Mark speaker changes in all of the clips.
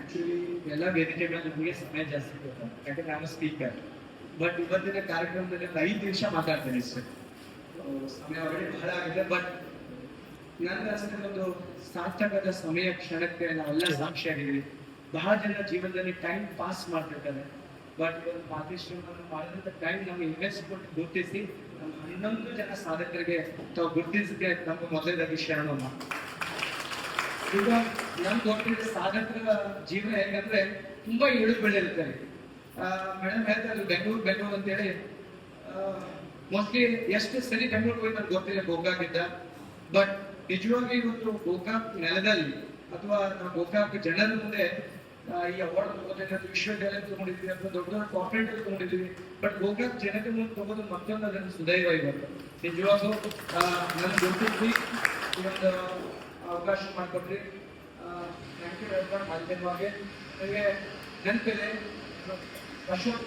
Speaker 1: Actually ಎಲ್ಲ ವೇದಿಕೆಗಳಲ್ಲಿ ನಮಗೆ ಸಮಯ ಜಾಸ್ತಿ ಕೊಡ್ತಾರೆ, ಯಾಕಂದ್ರೆ ನಾನು ಸ್ಪೀಕರ್. ಬಟ್ ಇವತ್ತಿನ ಕಾರ್ಯಕ್ರಮದಲ್ಲಿ ಒಂದು 5 ನಿಮಿಷ ಮಾತಾಡ್ತೇನೆ ಸರ್. ಸಮಯ ಆಲ್ರೆಡಿ ಬಹಳ ಆಗಿದೆ. ಬಟ್ ನನ್ನ ಅಷ್ಟೇ ಒಂದು ಸಾರ್ಥಕದ ಸಮಯ ಕ್ಷಣಕ್ಕೆ ನಾವೆಲ್ಲ ಸಾಕ್ಷಿಯಾಗಿದ್ದೀವಿ. ಬಹಳ ಜನ ಜೀವನದಲ್ಲಿ ಟೈಮ್ ಪಾಸ್ ಮಾಡ್ತಿರ್ತಾರೆ, ಬಟ್ ಒಂದು ಮಾತೇಶ್ವರವನ್ನು ಮಾಡಿದಂಥ ಟೈಮ್ ನಮಗೆ ಇನ್ವೆಸ್ಟ್ ಕೊಟ್ಟು ಗುರುತಿಸಿ ನಮ್ಮ 11 ಜನ ಸಾಧಕರಿಗೆ ತಾವು ಗುರುತಿಸಕ್ಕೆ ನಮ್ಗೆ ಮೊದಲನೇದಾಗಿ ಶರಣಮ್ಮ. ಈಗ ನಮ್ಗೆ ಗೊತ್ತಿದೆ ಸಾಧಕರ ಜೀವನ ಹೇಗಂದ್ರೆ ತುಂಬಾ ಇಳಿದು ಬೆಳೆದಿರ್ತಾರೆ. ಮೇಡಮ್ ಹೇಳ್ತಾರೆ ಬೆಂಗಳೂರು ಅಂತೇಳಿ. ಮೋಸ್ಟ್ಲಿ ಎಷ್ಟು ಸರಿ ಬೆಂಗಳೂರು ಹೋಗಿ ನನ್ಗೆ ಗೊತ್ತಿಲ್ಲ ಗೋಕಾಕಿಂದ. ಬಟ್ ನಿಜವಾಗಿ ಇವತ್ತು ಗೋಕಾಕ್ ನೆಲದಲ್ಲಿ ಅಥವಾ ಗೋಕಾಕ್ ಜನರ ಮುಂದೆ ಈ ಅವಾರ್ಡ್ ತಗೋದ್ರೆ ವಿಶ್ವವಿದ್ಯಾಲಯ ತಗೊಂಡಿದ್ವಿ ಅಥವಾ ದೊಡ್ಡ ದೊಡ್ಡ ಕಾರ್ಪೊರೇಟ್ ತಗೊಂಡಿದ್ವಿ. ಬಟ್ ಗೋಕಾಕ್ ಜನತೆ ಮುಂದೆ ತಗೋದು ಮತ್ತೊಂದು ಅದನ್ನು ಸುದೈವ ಇವತ್ತು. ನಿಜವಾಗೂ ನನ್ಗೆ ಗೊತ್ತಿದ್ವಿ ಈ ಒಂದು ಅವಕಾಶ ಮಾಡಿಕೊಟ್ರಿ. Thank you welcome. ಮಾಧ್ಯಮವಾಗಿ ನನಗೆ ನೆನಪಿದೆ ಅಶೋಕ್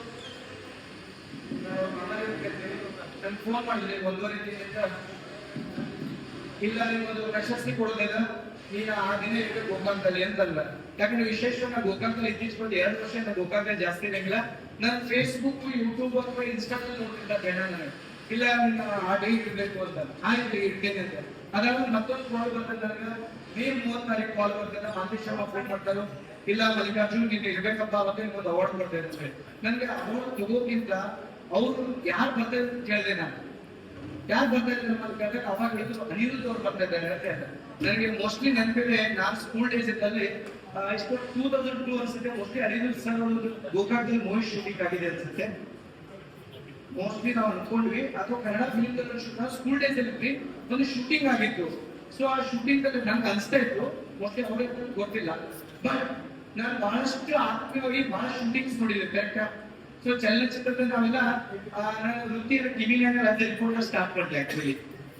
Speaker 1: ನನ್ಗೆ ಫೋನ್ ಮಾಡಿದ್ರಿ 1:30 ದಿನದಿಂದ, ಇಲ್ಲ ನಿಮ್ಮದು ಪ್ರಶಸ್ತಿ ಕೊಡೋದಿಲ್ಲ, ನೀನು ಆ ದಿನ ಇರ್ಬೇಕು ಗೋಕಾಕದಲ್ಲಿ ಅಂತಲ್ಲ. ಯಾಕಂದ್ರೆ ವಿಶೇಷವಾಗಿ ಗೋಕಾಕದಲ್ಲಿ ಇತ್ತೀಚೆಗೆ 2 ವರ್ಷ ಗೋಕಾಕ ಜಾಸ್ತಿ ಇರಂಗಿಲ್ಲ. ನಾನು ಫೇಸ್ಬುಕ್, ಯೂಟ್ಯೂಬ್ ಅಥವಾ ಇನ್ಸ್ಟಾಗ್ರಾಮ್ ನೋಡ್ತಿದ್ದ ಬೇಡ ನನಗೆ, ಇಲ್ಲ ಆ ಡೇ ಇರ್ಬೇಕು ಅಂತ. ಆಯ್ತು ಇರ್ತೇನೆ ಅಂತ. ಅದಾದ್ಮೇಲೆ ಮತ್ತೊಂದು ಕಾಲ್ ಬರ್ತದೆ ನನಗೆ, May 30 ಕಾಲ್ ಬರ್ತದೆ. ಮಾತೇಶಮ್ಮ ಫೋನ್ ಮಾಡ್ತಾರೆ, ಇಲ್ಲ ಮಲ್ಲಿಕಾರ್ಜುನ್ ನೀನು ಇರ್ಬೇಕಪ್ಪ ಅವತ್ತೇ ಒಂದು ಅವಾರ್ಡ್ ಕೊಡ್ತಾ ಇರ್ತಾರೆ. ನನಗೆ ಅವಾರ್ಡ್ ತಗೋಕ್ಕಿಂತ ಅವರು ಯಾರು ಬರ್ತಾರೆ ಅಂತ ಕೇಳಿದೆ ನಾನು. ಯಾರು ಬರ್ತಾ ಇದ್ದಾರೆ ನಮ್ಮ ಕೇಳಿದ್ರೆ ಅವಾಗ ಹೇಳಿದ್ರು ಅನಿರುದ್ಧ ಅವ್ರು ಬರ್ತಾ ಇದ್ದಾರೆ ಅಂತ. ನನಗೆ ಮೋಸ್ಟ್ಲಿ ನೆನಪಿದೆ, ನಾನು ಸ್ಕೂಲ್ ಡೇಸ್ ಇದ್ದಲ್ಲಿ 2002 ಅನ್ಸುತ್ತೆ, ಮೋಸ್ಟ್ಲಿ ಅನಿರುದ್ಧ ಸರ್ ಒಂದು ಗೋಕಾಕದಲ್ಲಿ ಮೂವಿ ಶೂಟಿಂಗ್ ಆಗಿದೆ ಅನ್ಸುತ್ತೆ. ಮೋಸ್ಟ್ಲಿ ನಾವು ಅನ್ಕೊಂಡ್ವಿ ಅಥವಾ ಕನ್ನಡ ಫಿಲ್ಮ್ ಸ್ಕೂಲ್ ಡೇಸ್ ಅಲ್ಲಿ ಒಂದು ಶೂಟಿಂಗ್ ಆಗಿತ್ತು. ಸೊ ಆ ಶೂಟಿಂಗ್ ಅಲ್ಲಿ ನನ್ಗೆ ಅನಿಸ್ತಾ ಇತ್ತು, ಮೋಸ್ಟ್ಲಿ ಅವ್ರಿಗೆ ಗೊತ್ತಿಲ್ಲ. ಬಟ್ ನಾನು ಬಹಳಷ್ಟು ಆತ್ಮೀಯವಾಗಿ ಬಹಳ ಶೂಟಿಂಗ್ಸ್ ನೋಡಿದ್ದೆ ಕರೆಕ್ಟಾ. ಸೊ ಚಲನಚಿತ್ರದಲ್ಲಿ ನಾವೆಲ್ಲ ನನ್ನ ವೃತ್ತಿ ಟಿವಿಲಿಯಾಗ ತಿಳ್ಕೊಂಡು ಸ್ಟಾರ್ಟ್ ಮಾಡಿದೆ ಆಕ್ಚುಲಿ.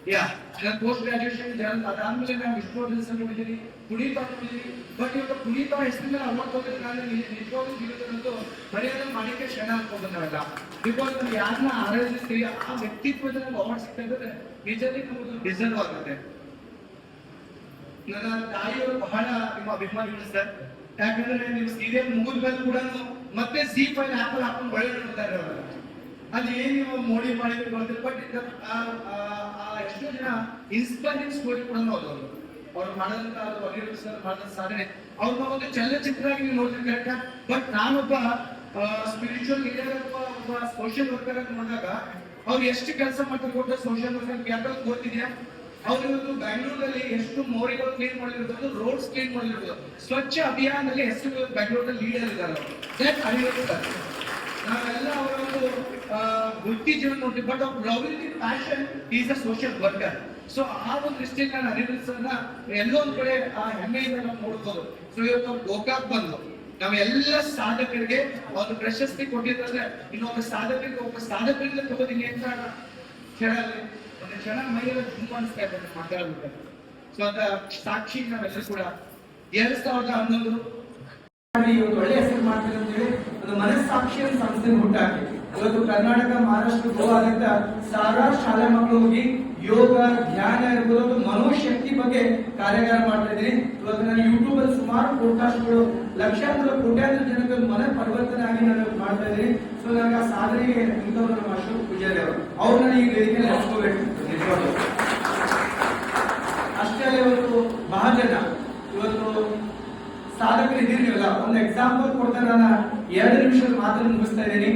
Speaker 1: ನಾನು ಪೋಸ್ಟ್ ಗ್ರಾಜುಯೇಷನ್ ಅದಾದ್ಮೇಲೆ ನಾನು ವಿಷ್ಣುವರ್ಧನ್ ಸರ್ ನೋಡಿದ್ದೀನಿ, ಪುನೀತ್ ನೋಡಿದ್ದೀನಿ. ಬಟ್ ಇವಾಗ ಪುನೀತ್ ಹೆಸರು ಮೇಲೆ ಅವಾರ್ಡ್ ಹೋಗಿದ್ರೆ ನಾನು ನಿಜವಾಗ್ಲೂ ಜೀವಿತದಂತೂ ಮರ್ಯಾದೆ ಮಾಡಿಕೆ ಕ್ಷಣ ಅನ್ಕೊಂಡು ನಾವೆಲ್ಲ. ಬಿಕಾಸ್ ನಾವು ಯಾರನ್ನ ಆರಾಧಿಸ್ತೀವಿ ಆ ವ್ಯಕ್ತಿತ್ವದಲ್ಲಿ ನಮ್ಗೆ ಅವಾರ್ಡ್ ಸಿಗ್ತಾ ಇದ್ರೆ ನಿಜವಾಗಿ ನಮ್ಗೆ ಡಿಸರ್ವ್ ಆಗುತ್ತೆ. ನನ್ನ ತಾಯಿಯವರು ಬಹಳ ನಿಮ್ಮ ಅಭಿಮಾನಿಗಳು ಸರ್. ಯಾಕಂದ್ರೆ ನೀವು ಸೀರಿಯಲ್ ಮುಗಿದ ಮೇಲೆ ಕೂಡ ಮತ್ತೆ Z5 ಆಪಲ್ ಹಾಕೊಂಡು ಒಳ್ಳೆ ನೋಡ್ತಾರೆ ಅವರು. ಅದು ಏನ್ ನೀವು ಮೋಡಿ ಮಾಡಿದ್ರು ಗೊತ್ತಿಲ್ಲ. ಬಟ್ ಎಷ್ಟೋ ಜನ ಇನ್ಸ್ಪೈರಿಂಗ್ ಸ್ಟೋರಿ ಕೂಡ ಓದೋರು ಅವ್ರು ಮಾಡಿದಂತ ಅನಿರುದ್ಧ ಸರ್ ಮಾಡಿದ ಸಾಧನೆ ಅವ್ರನ್ನ ಒಂದು ಚಲನಚಿತ್ರ ಆಗಿ ನೀವು ನೋಡ್ತೀವಿ ಕರೆಕ್ಟಾ. ಬಟ್ ನಾನೊಬ್ಬ ಸ್ಪಿರಿಚುವಲ್ ಲೀಡರ್ ಅಥವಾ ಒಬ್ಬ ಸೋಷಿಯಲ್ ವರ್ಕರ್ ಅಂತ ನೋಡಿದಾಗ ಅವ್ರು ಎಷ್ಟು ಕೆಲಸ ಮಾಡ್ತಾರೆ ಗೊತ್ತಾ. ಸೋಷಿಯಲ್ ವರ್ಕರ್ ಯಾಕಂದ್ರೆ ಗೊತ್ತಿದ್ಯಾ, ಅವರು ಬೆಂಗಳೂರಲ್ಲಿ ಎಷ್ಟು ಮೋರಿಗಳು ಕ್ಲೀನ್ ಮಾಡಿರ್ಬೋದು, ರೋಡ್ಸ್ ಕ್ಲೀನ್ ಮಾಡಿರ್ಬೋದು. ಸ್ವಚ್ಛ ಅಭಿಯಾನದಲ್ಲಿ ಹೆಸರು ಬೆಂಗಳೂರಲ್ಲಿ ಲೀಡರ್ ಇದ್ದಾರೆ ಅವರು. ನಾವೆಲ್ಲ ಅವರ ಒಂದು ವೃತ್ತಿ ಜೀವನ ನೋಡ್ತೀವಿ, ಬಟ್ ಅವ್ರ loving the passion is a social worker. So ಆ ಒಂದು ದೃಷ್ಟಿಯಲ್ಲಿ ನಾನು ಅನಿರುದ್ಧ ಸರ್ನ ಎಲ್ಲೋ ಒಂದ್ ಕಡೆ ಆ ಹೆಮ್ಮೆಯಿಂದ ನಾವು ನೋಡ್ಬೋದು. ಸೊ ಇವತ್ತು ಅವ್ರು ಗೋಕಾಕ್ ಬಂದು ನಾವೆಲ್ಲ ಸಾಧಕರಿಗೆ ಒಂದು ಪ್ರಶಸ್ತಿ ಕೊಟ್ಟಿದ್ರೆ ಇನ್ನೊಬ್ಬ ಸಾಧಕರಿಂದ ತಗೋತೀನಿ ಅಂತ ಹೇಳಲ್ಲಿ ಒಂದು ಕ್ಷಣ ಮೈಯಲ್ಲಿ ತುಂಬಾ ಅನಿಸ್ತಾ ಇದ್ದಾರೆ ಮಾತಾಡ್ಬೇಕಾದ್ರೆ. ಸೊ ಅದ ಸಾಕ್ಷಿ ನಾವೆಲ್ಲರೂ ಕೂಡ 2011
Speaker 2: ಇವತ್ತು ಒಳ್ಳೆ ಹೆಸರು ಮಾಡ್ತಾರೆ ಅಂತ ಹೇಳಿ ಒಂದು ಮನಸ್ಸಾಕ್ಷಿಯ ಸಂಸ್ಥೆ ಹುಟ್ಟಾಕಿ ಇವತ್ತು ಕರ್ನಾಟಕ, ಮಹಾರಾಷ್ಟ್ರ, ಗೋವಾದಿಂದ ಸಾವಿರಾರು ಶಾಲೆ ಮಕ್ಕಳು ಹೋಗಿ ಯೋಗ, ಧ್ಯಾನ ಇರ್ಬೋದು, ಮನೋಶಕ್ತಿ ಬಗ್ಗೆ ಕಾರ್ಯಾಗಾರ ಮಾಡ್ತಾ ಇದ್ದೀನಿ. ಇವತ್ತು ನಾನು ಯೂಟ್ಯೂಬ್ ಅಲ್ಲಿ ಸುಮಾರು ಪೋಡ್ಕಾಸ್ಟ್ಗಳು ಲಕ್ಷಾಂತರ ಕೋಟ್ಯಾಂತರ ಜನಕ್ಕೆ ಮನ ಪರಿವರ್ತನೆ ಆಗಿ ನಾನು ಮಾಡ್ತಾ ಇದ್ದೀನಿ. ಸೊ ನನಗೆ ಆ ಸಾಧನೆಗೆ ಇಂಥವ್ರು ನಮ್ಮ ಅಶೋಕ್ ಪೂಜಾರಿ ಅವರು ಅವ್ರನ್ನ ಈ ವೇದಿಕೆಯಲ್ಲಿ ಹಚ್ಕೋಬೇಕು ನಿಜವಾಗ್ಲೂ. ಅಷ್ಟೇ ಅಲ್ಲ, ಇವತ್ತು ಬಹಳ ಜನ ಇವತ್ತು ಸಾಧಕರು ಇದ್ದೀರಲ್ಲ, ಒಂದು ಎಕ್ಸಾಂಪಲ್ ಕೊಡ್ತಾರೆ. ನಾನು 2 ನಿಮಿಷದ ಮಾತನ್ನು ಮುಗಿಸ್ತಾ ಇದ್ದೀನಿ.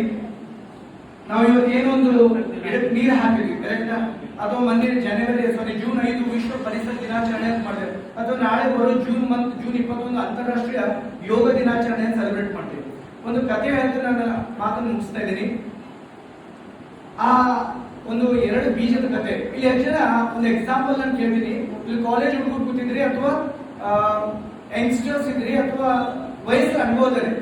Speaker 2: ನಾವು ಇವತ್ತು ಏನೊಂದು ಗಿಡಕ್ಕೆ ನೀರು ಹಾಕಿದ್ವಿ ಕರೆಕ್ಟಾ, ಅಥವಾ ಮೊನ್ನೆ ಜೂನ್ 5 ವಿಶ್ವ ಪರಿಸರ ದಿನಾಚರಣೆ ಅಂತ ಮಾಡಿದೆ, ಅಥವಾ ನಾಳೆ ಬರೋ ಜೂನ್ 21 ಅಂತಾರಾಷ್ಟ್ರೀಯ ಯೋಗ ದಿನಾಚರಣೆ ಸೆಲೆಬ್ರೇಟ್ ಮಾಡ್ತೀವಿ. ಒಂದು ಕಥೆ ಹೇಳ್ತಾ ನಾನು ಮಾತನ್ನು ಮುಗಿಸ್ತಾ ಇದ್ದೀನಿ. ಆ ಒಂದು 2 ಬೀಜದ ಕತೆ. ಇಲ್ಲಿ ಎಷ್ಟು ಜನ ಒಂದು ಎಕ್ಸಾಂಪಲ್ ನಾನು ಕೇಳ್ತೀನಿ, ಇಲ್ಲಿ ಕಾಲೇಜ್ ಹುಡುಗರು ಕೂತಿದ್ರಿ ಅಥವಾ ಯಂಗ್ಸ್ಟರ್ಸ್ ಇದ್ರಿ ಅಥವಾ ವಯಸ್ಸು ಅನುಭವದಲ್ಲಿ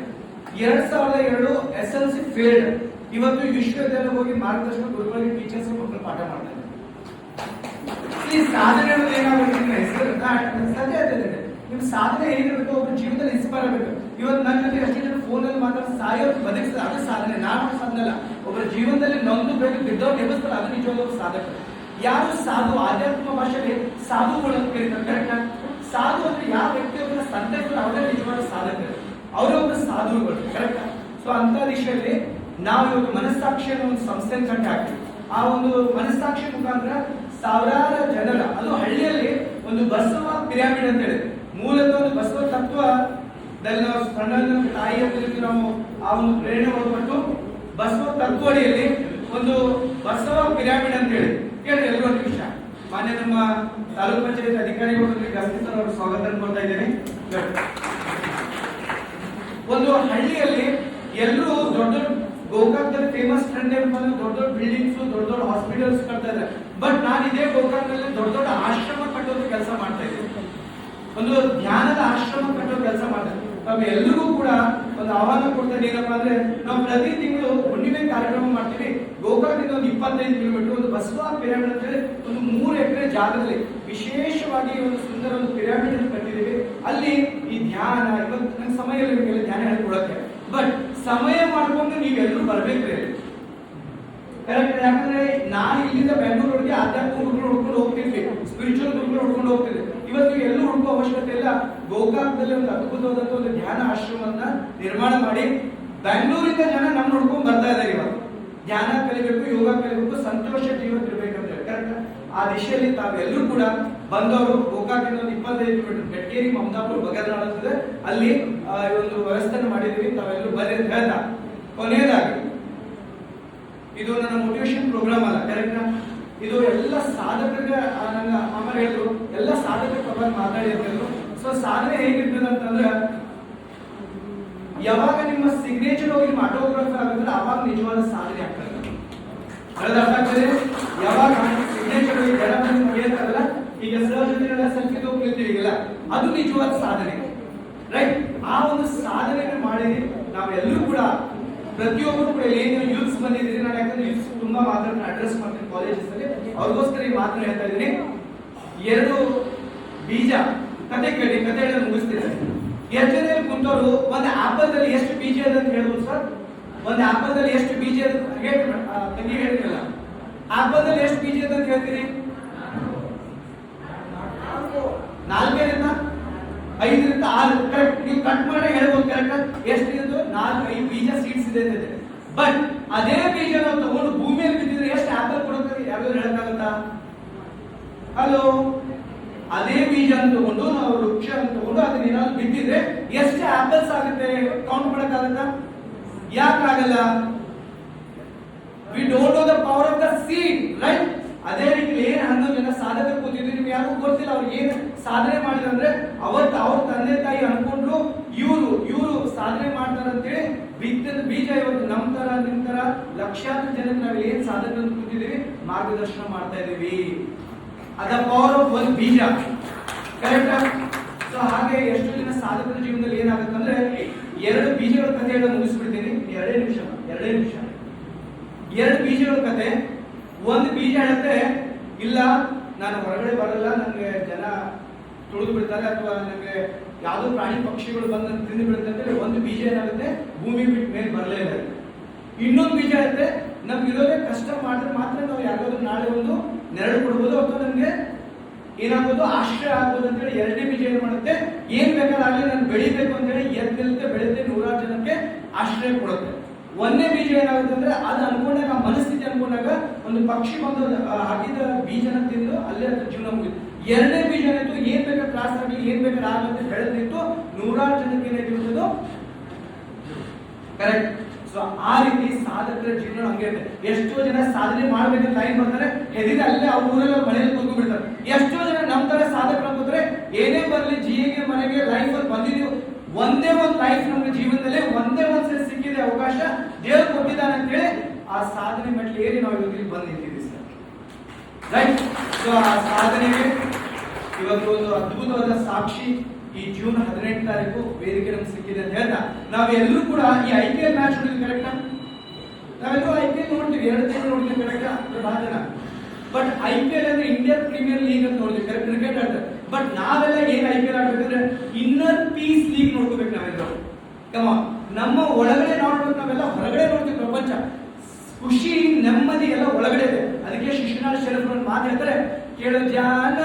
Speaker 2: 2002 SLC ಫೇಲ್ಡ್. ಇವತ್ತು ವಿಶ್ವವಿದ್ಯಾಲಯ ಹೋಗಿ ಮಾರ್ಗದರ್ಶನ ಗುರುಗಳಿಗೆ ಟೀಚರ್ಸ್ ಮಕ್ಕಳು ಪಾಠ ಮಾಡ್ತಾರೆ. ಈ ಸಾಧನೆ ಅನ್ನೋದು ಏನಾಗುತ್ತೆ, ನಿಮ್ಮ ಹೆಸರು ಸದ್ಯ ನಿಮ್ ಸಾಧನೆ ಏನಿರಬೇಕು, ಒಬ್ಬರು ಜೀವನದಲ್ಲಿ ಇನ್ಸ್ಪೈರ್ ಆಗಬೇಕು. ಇವತ್ತು ನನ್ನ ಜೊತೆ ಎಷ್ಟು ಜನ ಫೋನಲ್ಲಿ ಮಾತಾಡಿ ಸಾಯೋದು ಬದುಕಿಸಿದ ಅದು ಸಾಧನೆ. ನಾನು ಸಾಧನೆ ಅಲ್ಲ, ಒಬ್ಬರ ಜೀವನದಲ್ಲಿ ನೊಂದು ಬೇಕು ಬಿದ್ದವ್ರು ಎಬ್ಬಿಸ್ತಾರೆ, ಅದು ನಿಜವಾದ ಸಾಧನೆ. ಯಾರು ಸಾಧು, ಆಧ್ಯಾತ್ಮ ಭಾಷೆಯಲ್ಲಿ ಸಾಧುಗಳು ಅಂತ ಕರೀತಾರೆ ಕರೆಕ್ಟ್. ಸಾಧು ಅಂದ್ರೆ ಯಾವ ವ್ಯಕ್ತಿಯೊಬ್ಬರ ಸಂತೈಗಳು ಅವರೇ ನಿಜವಾದ ಸಾಧಕರು. ಅವರೇ ಒಂದು ಸಾಧುಗಳು, ಕರೆಕ್ಟ್. ಸೊ ಅಂತ ದಿಶೆಯಲ್ಲಿ ನಾವು ಇವತ್ತು ಮನಸ್ಸಾಕ್ಷಿ ಅನ್ನೋ ಒಂದು ಸಂಸ್ಥೆಯನ್ನು ಕಟ್ಟಿ ಹಾಕ್ತೀವಿ. ಆ ಒಂದು ಮನಸ್ಸಾಕ್ಷಿ ಮುಖಾಂತರ ಸಾವಿರಾರು ಜನರ, ಅದು ಹಳ್ಳಿಯಲ್ಲಿ ಒಂದು ಬಸವ ಪಿರಾಮಿಡ್ ಅಂತ ಹೇಳಿ, ಮೂಲತಃ ಒಂದು ಬಸವ ತತ್ವದಲ್ಲಿ ನಾವು ಸಣ್ಣ ತಾಯಿಯ ಕುರಿತು ನಾವು ಆ ಒಂದು ಪ್ರೇರಣೆ ಒಳಪಟ್ಟು ಬಸವ ತತ್ವಡಿಯಲ್ಲಿ ಒಂದು ಬಸವ ಪಿರಾಮಿಡ್ ಅಂತ ಹೇಳಿ ಕೇಳಿ ಎಲ್ಲರೂ ಒಂದು ನಿಮಿಷ. ಮಾನ್ಯ ನಮ್ಮ ತಾಲೂಕು ಪಂಚಾಯತ್ ಅಧಿಕಾರಿಗಳು ಗಸ್ತಿ ಸರ್ ಅವರು ಸ್ವಾಗತ ಕೊಡ್ತಾ ಇದ್ದೇನೆ. ಒಂದು ಹಳ್ಳಿಯಲ್ಲಿ ಎಲ್ಲರೂ ದೊಡ್ಡ ದೊಡ್ಡ ಗೋಕಾಕ್ದಲ್ಲಿ ಫೇಮಸ್ ಟ್ರೆಂಡ್ ಏನಪ್ಪ ಅಂದ್ರೆ ದೊಡ್ಡ ದೊಡ್ಡ ಬಿಲ್ಡಿಂಗ್ಸ್, ದೊಡ್ಡ ದೊಡ್ಡ ಹಾಸ್ಪಿಟಲ್ಸ್ ಕಟ್ತಾ ಇದ್ದಾರೆ. ಬಟ್ ನಾನು ಇದೇ ಗೋಕಾಕ್ನಲ್ಲಿ ದೊಡ್ಡ ದೊಡ್ಡ ಆಶ್ರಮ ಕಟ್ಟೋದು ಕೆಲಸ ಮಾಡ್ತಾ ಇದ್ದೀನಿ, ಒಂದು ಧ್ಯಾನದ ಆಶ್ರಮ ಕಟ್ಟೋ ಕೆಲಸ ಮಾಡ್ತಾರೆ. ನಾವು ಎಲ್ರಿಗೂ ಕೂಡ ಒಂದು ಆಹ್ವಾನ ಕೊಡ್ತಾರೆ, ಏನಪ್ಪಾ ಅಂದ್ರೆ ನಾವು ಪ್ರತಿ ತಿಂಗಳು ಹುಣ್ಣಿಮೆ ಕಾರ್ಯಕ್ರಮ ಮಾಡ್ತೀವಿ. ಗೋಕಾಕ್ನಿಂದ ಒಂದು 25 ಕಿಲೋಮೀಟರ್ ಒಂದು ಬಸವ ಪಿರಾಮಿಡ್ ಅಂತ ಹೇಳಿ ಒಂದು 3 ಎಕರೆ ಜಾಗದಲ್ಲಿ ವಿಶೇಷವಾಗಿ ಒಂದು ಸುಂದರ ಒಂದು ಪಿರಾಮಿಡ್ ಅನ್ನು ಕಟ್ಟಿದ್ದೀವಿ. ಅಲ್ಲಿ ಈ ಧ್ಯಾನ, ಇವತ್ತು ನಂಗೆ ಸಮಯ ಇಲ್ಲ ನಿಮಗೆಲ್ಲ ಧ್ಯಾನ ಹೇಳ್ಕೊಡಕ್ಕೆ, ಬಟ್ ಸಮಯ ಮಾಡ್ಕೊಂಡು ನೀವೆಲ್ಲರೂ ಬರ್ಬೇಕ್ರಿ, ಕರೆಕ್ಟ್. ಯಾಕಂದ್ರೆ ನಾನು ಇಲ್ಲಿಂದ ಬೆಂಗಳೂರಿಗೆ ಆಧ್ಯಾತ್ಮಿಕ ಗುರುಗಳು ಹುಡ್ಕೊಂಡು ಹೋಗ್ತಿದ್ವಿ, ಸ್ಪಿರಿಚುವಲ್ ಗುರುಗಳು ಹುಡ್ಕೊಂಡು ಹೋಗ್ತಿದ್ವಿ. ಇವತ್ತು ಎಲ್ಲೂ ಹುಡುಕುವ ಅವಶ್ಯಕತೆ ಇಲ್ಲ. ಗೋಕಾಕ್ದಲ್ಲಿ ಒಂದು ಅದ್ಭುತವಾದಂತ ಒಂದು ಧ್ಯಾನ ಆಶ್ರಮವನ್ನ ನಿರ್ಮಾಣ ಮಾಡಿ ಬೆಂಗಳೂರಿಂದ ಜನ ನಮ್ಮ ಹುಡ್ಕೊಂಡು ಬರ್ತಾ ಇದ್ದಾರೆ. ಇವತ್ತು ಧ್ಯಾನ ಕಲಿಬೇಕು, ಯೋಗ ಕಲಿಬೇಕು, ಸಂತೋಷ ಜೀವನ ಇರಬೇಕಂತ ಹೇಳಿ, ಕರೆಕ್ಟ್. ಆ ದಿಶೆಯಲ್ಲಿ ತಾವೆಲ್ಲರೂ ಕೂಡ ಬಂದವರು ಗೋಕಾಕಿನ ಒಂದು 25 ಕಿಲೋಮೀಟರ್ ಬೆಟ್ಟೇರಿ, ಮಮದಾಪುರ, ಬಗರ್ನಾಳ ಅಲ್ಲಿ ಒಂದು ವ್ಯವಸ್ಥೆ ಮಾಡಿದೀವಿ. ತಾವೆಲ್ಲರೂ ಬರ್ರಿ ಅಂತ ಹೇಳ್ತಾ, ಕೊನೆಯದಾಗಿ ಇದು ನನ್ನ ಮೋಟಿವೇಶನ್ ಪ್ರೋಗ್ರಾಮ್ ಅಲ್ಲ, ಕರೆಕ್ಟ್. ಇದು ಎಲ್ಲ ಸಾಧಕರಿಗೆ ನನ್ನ ಅಮ್ಮ ಹೇಳಿದ್ರು, ಎಲ್ಲ ಸಾಧಕರ ಪರವಾಗಿ ಮಾತಾಡಿದ್ರು. ಸೊ ಸಾಧನೆ ಹೇಗಿರ್ತದೆ ಅಂತಂದ್ರೆ, ಯಾವಾಗ ನಿಮ್ಮ ಸಿಗ್ನೇಚರ್ ಹೋಗಿ ನಿಮ್ಮ ಆಟೋಗ್ರಾಫ್ ಆಗುತ್ತೆ ಅವಾಗ ನಿಜವಾದ ಸಾಧನೆ ಆಗ್ತದೆ. ಅರ್ಥ ಆಗ್ತದೆ? ಯಾವಾಗ ಸಿಗ್ನೇಚರ್ ಹೋಗಿ ಜನ ಹೇಳ್ತಾರಲ್ಲ, ಈಗ ಸರ್ ಜೊತೆ ಸೆಲ್ಫಿ ತಗೊಂಡಿರ್ತೀವಿ ಈಗೆಲ್ಲ, ಅದು ನಿಜವಾದ ಸಾಧನೆ, ರೈಟ್. ಆ ಒಂದು ಸಾಧನೆಯನ್ನು ಮಾಡಿದ್ರೆ ನಾವೆಲ್ಲರೂ ಕೂಡ, ಪ್ರತಿಯೊಬ್ಬರು ಕೂಡ ಏನು ಯೂತ್ಸ್ ಬಂದಿದ್ದೀರಿ, ನಾನು ಯಾಕಂದ್ರೆ ಯೂತ್ಸ್ ತುಂಬಾ ಮಾತಾಡ್ತೀನಿ, ಅಡ್ರೆಸ್ ಮಾಡ್ತೀನಿ ಕಾಲೇಜಸ್ ಅಲ್ಲಿ, ಅವ್ರಿಗೋಸ್ಕರ ಈ ಮಾತನ್ನ ಹೇಳ್ತಾ ಇದ್ದೀನಿ. 2 ಬೀಜ ಕತೆ ಕೇಳಿ, ಕತೆ ಹೇಳಿ ಮುಗಿಸ್ತೀನಿ. ಎಷ್ಟರಲ್ಲಿ ಕುಂತವರು ಒಂದು ಆಪಲ್ ದಲ್ಲಿ ಎಷ್ಟು ಬೀಜ ಇದೆ ಅಂತ ಹೇಳ್ಬೋದು ಸರ್? ಒಂದು ಆಪಲ್ ದಲ್ಲಿ ಎಷ್ಟು ಬೀಜ ಇದೆ ತಂಗಿ ಹೇಳ್ತಿಲ್ಲ, ಆಪಲ್ ದಲ್ಲಿ ಎಷ್ಟು ಬೀಜ ಇದೆ ಅಂತ ಹೇಳ್ತೀರಿ? 4 ಇರುತ್ತಾ? 5 ಇರುತ್ತಾ? 6. ಕರೆಕ್ಟ್. ನೀವು ಕಟ್ ಮಾಡಿ ಹೇಳ್ಬೋದು, ಕರೆಕ್ಟ್. ಎಷ್ಟು ಇರೋದು? 4, 5 ಬೀಜ ಸೀಡ್ಸ್ ಇದೆ ಅಂತ. ಬಟ್ ಅದೇ ಬೀಜ ನಾವು ತಗೊಂಡು ಭೂಮಿಯಲ್ಲಿ ಬಿತ್ತಿದ್ರೆ ಎಷ್ಟು ಆಪಲ್ ಕೊಡುತ್ತೆ ಯಾವ್ಯಾವ ಹೇಳಕ್ಕಾಗತ್ತಾ? ಹಲೋ, ಅದೇ ಬೀಜ ತಗೊಂಡು ನಾವು ವೃಕ್ಷ ತಗೊಂಡು ಅದನ್ನ ಏನಾದ್ರು ಬಿತ್ತಿದ್ರೆ ಎಷ್ಟು ಆಪಲ್ಸ್ ಆಗುತ್ತೆ ಕೌಂಟ್ ಮಾಡಕ್ಕಾಗತ್ತಾ? ಯಾಕಾಗಲ್ಲ? We don't know the power of the seed, right. ಅದೇ ರೀತಿ ಏನ್ 11 ಜನ ಸಾಧಕರು ಕೂತಿದ್ರು, ನಿಮ್ಗೆ ಯಾರಿಗೂ ಗೊತ್ತಿಲ್ಲ ಅವ್ರು ಏನ್ ಸಾಧನೆ ಮಾಡಿದ್ರು ಅಂದ್ರೆ, ಅವತ್ತು ಅವ್ರ ತಂದೆ ತಾಯಿ ಅನ್ಕೊಂಡ್ರು ಇವರು ಸಾಧನೆ ಮಾಡ್ತಾರ ಅಂತೇಳಿ ಬಿತ್ತದ ಬೀಜ ಇವತ್ತು ನಮ್ ತರ ನಿಮ್ ತರ ಲಕ್ಷಾಂತರ ಜನಕ್ಕೆ ನಾವು ಏನ್ ಸಾಧನೆ ಕೂತಿದೀವಿ, ಮಾರ್ಗದರ್ಶನ ಮಾಡ್ತಾ ಇದೀವಿ. ಅದ ಪವರ್ ಆಫ್ ಒಂದು ಬೀಜ, ಕರೆಕ್ಟ್. ಸೊ ಹಾಗೆ ಎಷ್ಟು ಜನ ಸಾಧಕರ ಜೀವನದಲ್ಲಿ ಏನಾಗುತ್ತೆ ಅಂದ್ರೆ, 2 ಬೀಜಗಳ ಕಥೆಯನ್ನು ಮುಗಿಸ್ಬಿಡ್ತೀನಿ. 2 ನಿಮಿಷ 2 ಬೀಜಗಳ ಕತೆ. ಒಂದು ಬೀಜ ಹೇಳುತ್ತೆ, ಇಲ್ಲ ನಾನು ಹೊರಗಡೆ ಬರಲ್ಲ, ನನಗೆ ಜನ ತುಳಿದು ಬಿಡ್ತಾರೆ, ಅಥವಾ ನನಗೆ ಯಾವ್ದೋ ಪ್ರಾಣಿ ಪಕ್ಷಿಗಳು ಬಂದು ತಿಂದು ಬಿಡುತ್ತೆ ಅಂತ ಹೇಳಿ ಒಂದು ಬೀಜ ಏನಾಗುತ್ತೆ, ಭೂಮಿ ಬಿಟ್ಟು ಮೇಲೆ ಬರಲೇ ಇಲ್ಲ. ಇನ್ನೊಂದು ಬೀಜ ಹೇಳುತ್ತೆ, ನಮ್ಗೆ ಇರೋದೇ ಕಷ್ಟ ಮಾಡಿದ್ರೆ ಮಾತ್ರ ನಾವು ಯಾವ್ದಾದ್ರು ನಾಳೆ ಒಂದು ನೆರಳು ಕೊಡ್ಬೋದು, ಅಥವಾ ನಮ್ಗೆ ಏನಾಗ್ಬೋದು, ಆಶ್ರಯ ಆಗ್ಬೋದು ಅಂತೇಳಿ 2ನೇ ಬೀಜ ಏನ್ ಮಾಡುತ್ತೆ, ಏನ್ ಬೇಕಾದ್ರೆ ನಾನು ಬೆಳಿಬೇಕು ಅಂತ ಹೇಳಿ ಎದ್ದು ನಿಲ್ಲುತ್ತೆ, ಬೆಳೆಯುತ್ತೆ, 100 ಜನಕ್ಕೆ ಆಶ್ರಯ ಕೊಡುತ್ತೆ. 1ನೇ ಬೀಜ ಏನಾಗುತ್ತೆ ಅಂದ್ರೆ, ಅದು ಅನ್ಕೊಂಡಾಗ, ಮನಸ್ಥಿತಿ ಅನ್ಕೊಂಡಾಗ ಒಂದು ಪಕ್ಷಿ ಬಂದು ಹಾಕಿದ ಬೀಜನ ತಿಂದು ಅಲ್ಲೇ ಅದ್ರ ಜೀವನ ಮುಗಿತು. 2ನೇ ಬೀಜ ಏನಾಯ್ತು, ಏನ್ ಬೇಕಾದ್ರೆ ತ್ರಾಸ ಆಗಲಿ, ಏನ್ ಬೇಕಾದ್ರೆ ಆಗುತ್ತೆ ಬೆಳೆದಿತ್ತು, 100 ಜನಕ್ಕೆ ಏನಾಗಿರುತ್ತದು, ಕರೆಕ್ಟ್. ಸೊ ಆ ರೀತಿ ಸಾಧಕರ ಜೀವನ ಹಂಗೆ ಇರುತ್ತೆ. ಎಷ್ಟೋ ಜನ ಸಾಧನೆ ಮಾಡ್ಬೇಕಂತ ಲೈನ್ ಬರ್ತಾರೆ, ಹೆದಿರಿ ಅಲ್ಲೇ ಅವ್ರ ಊರಲ್ಲಿ ಅವ್ರ ಮನೆಯಲ್ಲಿ ಕೂತ್ಕೊಂಡ್ಬಿಡ್ತಾರೆ. ಎಷ್ಟೋ ಜನ ನಮ್ ತರ ಸಾಧಕರು ಅನ್ಕೋತಾರೆ, ಏನೇ ಬರ್ಲಿ ಜಿಎಗೆ ಮನೆಗೆ ಲೈಫ್ ಅಲ್ಲಿ ಬಂದಿದೀವಿ, ಒಂದೇ ಒಂದು ಲೈಫ್ ನಮ್ಗೆ ಜೀವನದಲ್ಲಿ ಒಂದೇ ಒಂದ್ಸರಿ ಸಿಕ್ಕಿದೆ ಅವಕಾಶ, ದೇವರು ಕೊಟ್ಟಿದ್ದಾನೆ ಅಂತ ಹೇಳಿ ಆ ಸಾಧನೆ ಮೆಟ್ಲು ಏರಿ ನಾವು ಇವತ್ತಿಗೆ ಬಂದು ನಿಂತಿದ್ದೀವಿ ಸರ್, ರೈಟ್. ಸೊ ಆ ಸಾಧನೆಗೆ ಇವತ್ತು ಒಂದು ಅದ್ಭುತವಾದ ಸಾಕ್ಷಿ ಈ ಜೂನ್ 18 ತಾರೀಕು ವೇದಿಕೆ ನಮ್ಗೆ ಸಿಕ್ಕಿದೆ ಅಂತ ಹೇಳ್ತಾ, ನಾವೆಲ್ಲರೂ ಕೂಡ ಈ IPL ಮ್ಯಾಚ್ ನೋಡಿದ್ವಿ, ಕರೆಕ್ಟಾ? ನಾವೆಲ್ಲರೂ IPL ನೋಡ್ತೀವಿ, 2 ತಿಂಗಳು ನೋಡ್ತೀವಿ, ಕರೆಕ್ಟಾ? ಬಹಳ ಜನ. ಬಟ್ IPL ಅಂದ್ರೆ ಇಂಡಿಯನ್ ಪ್ರೀಮಿಯರ್ ಲೀಗ್ ಅಂತ ನೋಡ್ತೀವಿ, ಕರೆಕ್ಟ್, ಕ್ರಿಕೆಟ್ ಆಡ್ತಾರೆ. ಬಟ್ ನಾವೆಲ್ಲ ಏನ್ IPL ಆಡ್ಬೇಕಂದ್ರೆ ಇನ್ನರ್ ಪೀಸ್ ಲೀಗ್ ನೋಡ್ಕೋಬೇಕು ನಾವೆಲ್ಲರೂ. ಕಮ ನಮ್ಮ ಒಳಗಡೆ ನೋಡ್ಬೇಕು, ನಾವೆಲ್ಲ ಹೊರಗಡೆ ನೋಡ್ತೀವಿ. ಪ್ರಪಂಚ ಖುಷಿ ನೆಮ್ಮದಿ ಎಲ್ಲ ಒಳಗಡೆ ಇದೆ. ಅದಕ್ಕೆ ಶಿಶುನಾಳ ಶರತ್ ಒಂದು ಮಾತು ಹೇಳ್ತಾರೆ, ಕೇಳು ಧ್ಯಾನ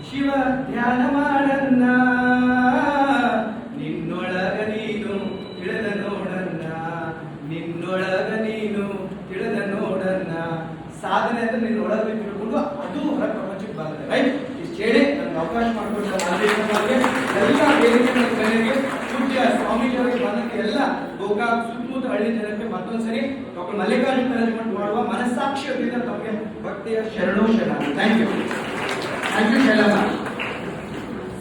Speaker 2: ಶಿವ ಧ್ಯಾನ ಮಾಡನ್ನ, ನಿನ್ನೊಳಗ ನೀನು ಅವಕಾಶ ಮಾಡಿಕೊಡ್ತಾರೆ ಎಲ್ಲ ವೇದಿಕೆ ಜನರಿಗೆ ಪೂಜ್ಯ ಸ್ವಾಮೀಜಿಯವರಿಗೆ ಬಂದಂತೆ ಎಲ್ಲ ಗೋಕಾಕ್ ಸುತ್ತಮುತ್ತ ಹಳ್ಳಿ ಜನಕ್ಕೆ ಮತ್ತೊಂದ್ಸರಿ ಡಾಕ್ಟರ್ ಮಲ್ಲಿಕಾರ್ಜುನ ಕರಜ್ಮಠ್ ಮಾಡುವ ಮನಸ್ಸಾಕ್ಷಿ ವತಿಯಿಂದ ತಮಗೆ ಭಕ್ತಿಯ ಶರಣು ಶರಣ. Thank you Shailamma.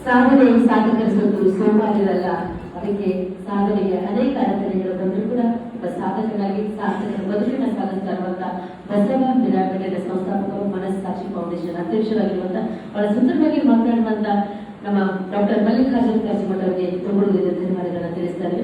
Speaker 3: ಸಾಧನೆ ಸಾಧಕರ ಸೊತ್ತು ಸೋಮಾರಿರಲ್ಲ. ಅದಕ್ಕೆ ಸಾಧನೆಗೆ ಅನೇಕ ಅಡೆತಡೆಗಳು ಬಂದರೂ ಕೂಡ ಒಬ್ಬ ಸಾಧಕನಾಗಿ ಸಾಧಕರ ಬದುಕಿನ ಸಾಗಿಸ್ತಾ ಇರುವಂತ ಬಸವ ಪಿರಾಮಿಡ್ ಸಂಸ್ಥಾಪಕರು, ಮನಸ್ಸಾಕ್ಷಿ ಫೌಂಡೇಶನ್ ಅಧ್ಯಕ್ಷರಾಗಿರುವಂತ ಬಹಳ ಸುಂದರವಾಗಿ ಮಾತನಾಡುವಂತ ನಮ್ಮ ಡಾಕ್ಟರ್ ಮಲ್ಲಿಕಾರ್ಜುನ ಕರಜ್ಮಠ್ ಅವರಿಗೆ ತುಂಬ ಧನ್ಯವಾದಗಳನ್ನ ತಿಳಿಸ್ತಾರೆ.